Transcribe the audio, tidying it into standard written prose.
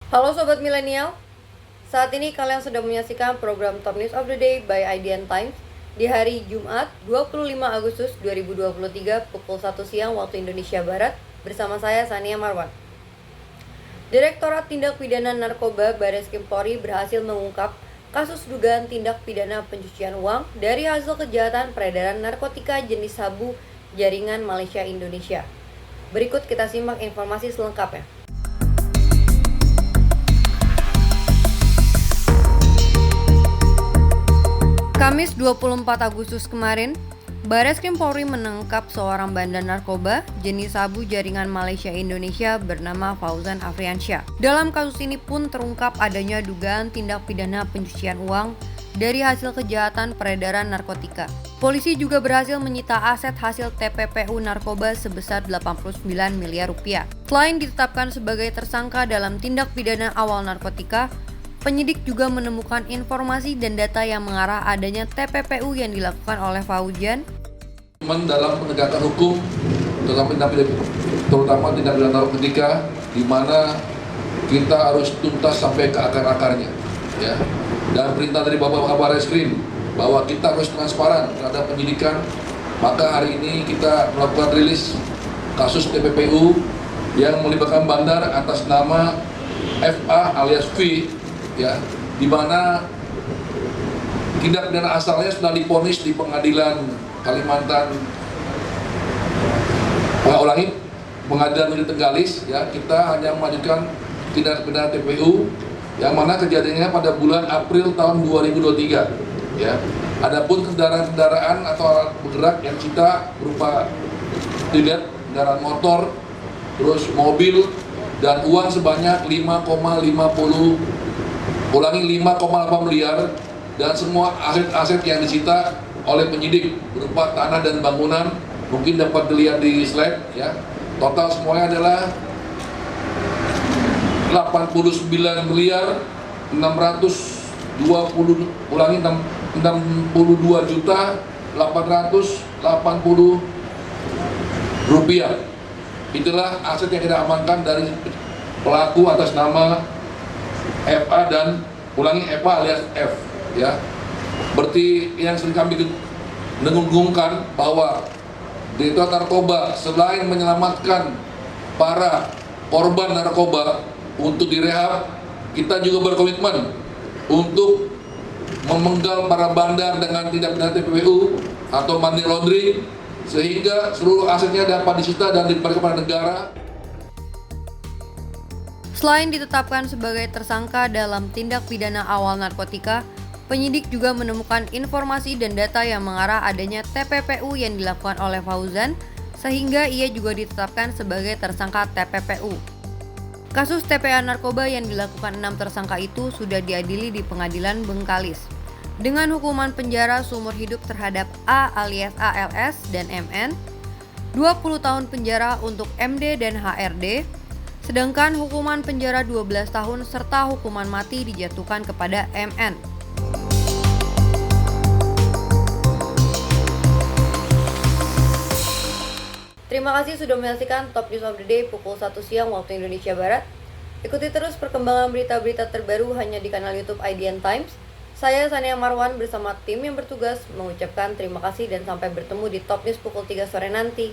Halo Sobat Milenial, saat ini kalian sedang menyaksikan program Top News of the Day by IDN Times di hari Jumat 25 Agustus 2023 pukul 1 siang waktu Indonesia Barat bersama saya Sania Marwan. Direktorat Tindak Pidana Narkoba Bareskrim Polri berhasil mengungkap kasus dugaan tindak pidana pencucian uang dari hasil kejahatan peredaran narkotika jenis sabu jaringan Malaysia Indonesia. Berikut kita simak informasi selengkapnya. Kamis 24 Agustus kemarin, Bareskrim Polri menangkap seorang bandar narkoba jenis sabu jaringan Malaysia Indonesia bernama Fauzan Afriansyah. Dalam kasus ini pun terungkap adanya dugaan tindak pidana pencucian uang dari hasil kejahatan peredaran narkotika. Polisi juga berhasil menyita aset hasil TPPU narkoba sebesar 89 miliar rupiah. Selain ditetapkan sebagai tersangka dalam tindak pidana awal narkotika, penyidik juga menemukan informasi dan data yang mengarah adanya TPPU yang dilakukan oleh Fauzan. Dalam penegakan hukum, terutama tindak pidana narkotika, di mana kita harus tuntas sampai ke akar-akarnya, ya. Dan perintah dari Bapak Bareskrim bahwa kita harus transparan terhadap penyidikan. Maka hari ini kita melakukan rilis kasus TPPU yang melibatkan bandar atas nama FA alias V, ya, di mana tindak pidana asalnya sudah divonis di pengadilan Kalimantan, pengadilan negeri Tenggalis, ya. Kita hanya melanjutkan tindak pidana TPU yang mana kejadiannya pada bulan April tahun 2023, ya. Adapun kendaraan atau alat bergerak yang kita berupa kendaraan motor, terus mobil dan uang sebanyak 5,8 miliar dan semua aset-aset yang disita oleh penyidik berupa tanah dan bangunan, mungkin dapat dilihat di slide, ya. Total semuanya adalah 89 miliar 62 juta 880 rupiah. Itulah aset yang kita amankan dari pelaku atas nama FA dan FA alias F, ya. Berarti yang sering kami dengungkan bahwa Direktorat Narkoba selain menyelamatkan para korban narkoba untuk direhab, kita juga berkomitmen untuk memenggal para bandar dengan tindak pidana TPPU atau money laundering sehingga seluruh asetnya dapat disita dan dikembalikan kepada negara. Selain ditetapkan sebagai tersangka dalam tindak pidana awal narkotika, penyidik juga menemukan informasi dan data yang mengarah adanya TPPU yang dilakukan oleh Fauzan, sehingga ia juga ditetapkan sebagai tersangka TPPU. Kasus TPA narkoba yang dilakukan 6 tersangka itu sudah diadili di Pengadilan Bengkalis dengan hukuman penjara seumur hidup terhadap A alias ALS dan MN, 20 tahun penjara untuk MD dan HRD, sedangkan hukuman penjara 12 tahun serta hukuman mati dijatuhkan kepada MN. Terima kasih sudah menyaksikan Top News of the Day pukul 1 siang waktu Indonesia Barat. Ikuti terus perkembangan berita-berita terbaru hanya di kanal YouTube IDN Times. Saya Sania Marwan bersama tim yang bertugas mengucapkan terima kasih dan sampai bertemu di Top News pukul 3 sore nanti.